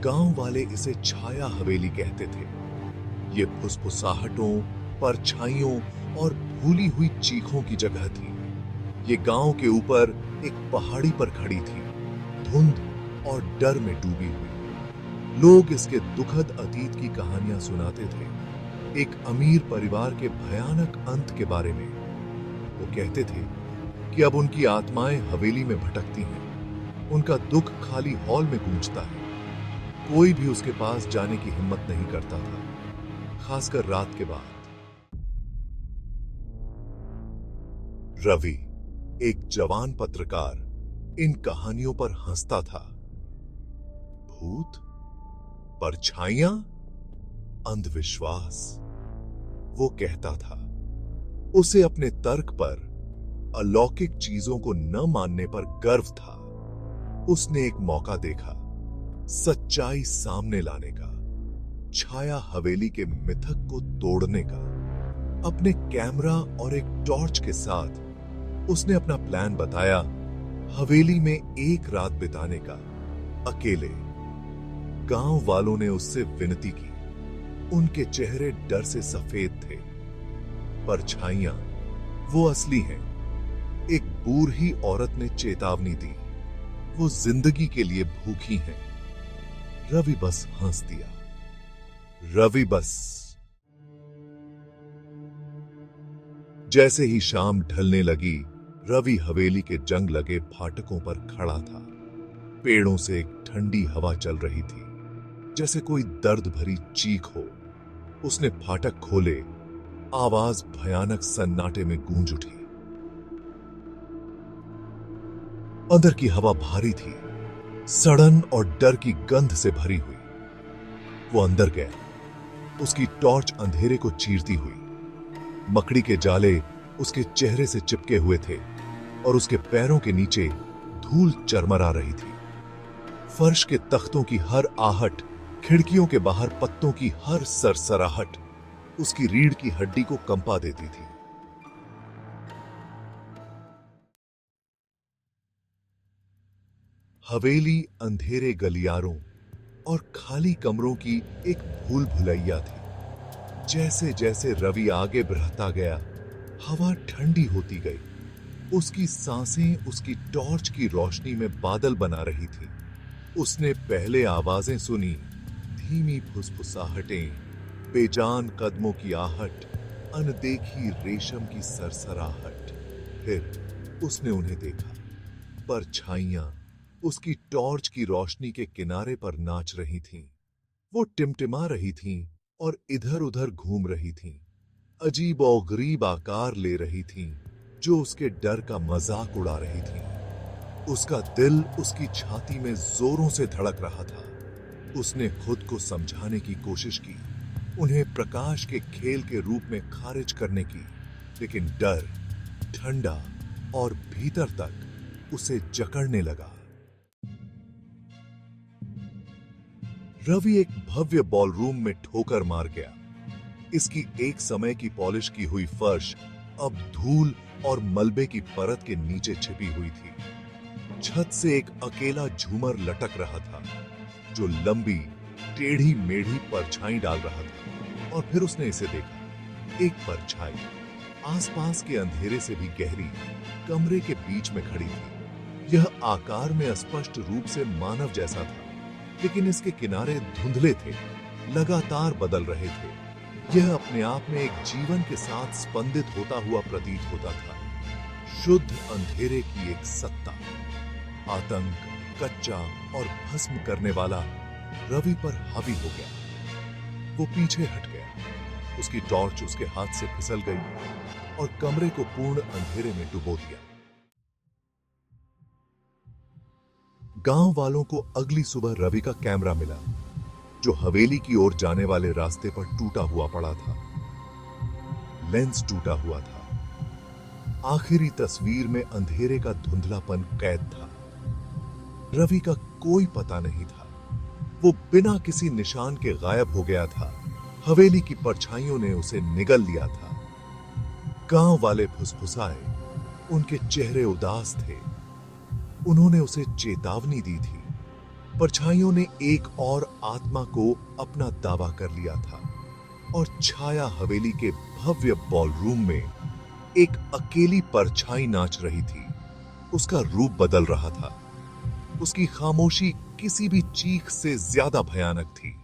गांव वाले इसे छाया हवेली कहते थे। ये फुसफुसाहटों, परछाइयों और भूली हुई चीखों की जगह थी। ये गांव के ऊपर एक पहाड़ी पर खड़ी थी, धुंध और डर में डूबी हुई। लोग इसके दुखद अतीत की कहानियां सुनाते थे, एक अमीर परिवार के भयानक अंत के बारे में। वो कहते थे कि अब उनकी आत्माएं हवेली में भटकती हैं, उनका दुख खाली हॉल में गूंजता है। कोई भी उसके पास जाने की हिम्मत नहीं करता था, खासकर रात के बाद। रवि, एक जवान पत्रकार, इन कहानियों पर हंसता था। भूत, परछाइयां, अंधविश्वास, वो कहता था। उसे अपने तर्क पर, अलौकिक चीजों को न मानने पर गर्व था। उसने एक मौका देखा, सच्चाई सामने लाने का, छाया हवेली के मिथक को तोड़ने का। अपने कैमरा और एक टॉर्च के साथ उसने अपना प्लान बताया, हवेली में एक रात बिताने का, अकेले। गांव वालों ने उससे विनती की। उनके चेहरे डर से सफेद थे। परछाइयां, वो असली हैं। एक बूढ़ी औरत ने चेतावनी दी, वो जिंदगी के लिए भूखी हैं। रवि बस हंस दिया। रवि बस। जैसे ही शाम ढलने लगी, रवि हवेली के जंग लगे फाटकों पर खड़ा था। पेड़ों से एक ठंडी हवा चल रही थी, जैसे कोई दर्द भरी चीख हो। उसने फाटक खोले, आवाज भयानक सन्नाटे में गूंज उठी। अंदर की हवा भारी थी, सड़न और डर की गंध से भरी हुई। वो अंदर गया, उसकी टॉर्च अंधेरे को चीरती हुई। मकड़ी के जाले उसके चेहरे से चिपके हुए थे और उसके पैरों के नीचे धूल चरमरा रही थी। फर्श के तख्तों की हर आहट, खिड़कियों के बाहर पत्तों की हर सरसराहट उसकी रीढ़ की हड्डी को कंपा देती थी। हवेली अंधेरे गलियारों और खाली कमरों की एक भूल भुलैया थी। जैसे जैसे रवि आगे बढ़ता गया, हवा ठंडी होती गई। उसकी सांसें उसकी टॉर्च की रोशनी में बादल बना रही थी। उसने पहले आवाजें सुनी, धीमी फुसफुसाहटें, बेजान कदमों की आहट, अनदेखी रेशम की सरसराहट। फिर उसने उन्हें देखा। परछाइयां उसकी टॉर्च की रोशनी के किनारे पर नाच रही थीं। वो टिमटिमा रही थीं और इधर-उधर घूम रही थीं। अजीब और गरीब आकार ले रही थीं, जो उसके डर का मजाक उड़ा रही थीं। उसका दिल उसकी छाती में जोरों से धड़क रहा था। उसने खुद को समझाने की कोशिश की, उन्हें प्रकाश के खेल के रूप में खारिज करने की, लेकिन डर, ठंडा और भीतर तक उसे जकड़ने लगा। रवि एक भव्य बॉलरूम में ठोकर मार गया। इसकी एक समय की पॉलिश की हुई फर्श अब धूल और मलबे की परत के नीचे छिपी हुई थी। छत से एक अकेला झूमर लटक रहा था, जो लंबी, टेढ़ी मेढ़ी परछाई डाल रहा था। और फिर उसने इसे देखा, एक परछाई, आसपास के अंधेरे से भी गहरी, कमरे के बीच में खड़ी थी। यह आकार में स्पष्ट रूप से मानव जैसा था, लेकिन इसके किनारे धुंधले थे, लगातार बदल रहे थे। यह अपने आप में एक जीवन के साथ स्पंदित होता हुआ प्रतीत होता था। शुद्ध अंधेरे की एक सत्ता, आतंक, कच्चा और भस्म करने वाला, रवि पर हावी हो गया। वो पीछे हट गया। उसकी टॉर्च उसके हाथ से फिसल गई और कमरे को पूर्ण अंधेरे में डुबो दिया। गांव वालों को अगली सुबह रवि का कैमरा मिला, जो हवेली की ओर जाने वाले रास्ते पर टूटा हुआ पड़ा था। लेंस टूटा हुआ था। आखिरी तस्वीर में अंधेरे का धुंधलापन कैद था। रवि का कोई पता नहीं था। वो बिना किसी निशान के गायब हो गया था। हवेली की परछाइयों ने उसे निगल लिया था। गांव वाले फुसफुसाए, उनके चेहरे उदास थे। उन्होंने उसे चेतावनी दी थी, परछाइयों ने एक और आत्मा को अपना दावा कर लिया था और छाया हवेली के भव्य बॉलरूम में एक अकेली परछाई नाच रही थी। उसका रूप बदल रहा था। उसकी खामोशी किसी भी चीख से ज्यादा भयानक थी।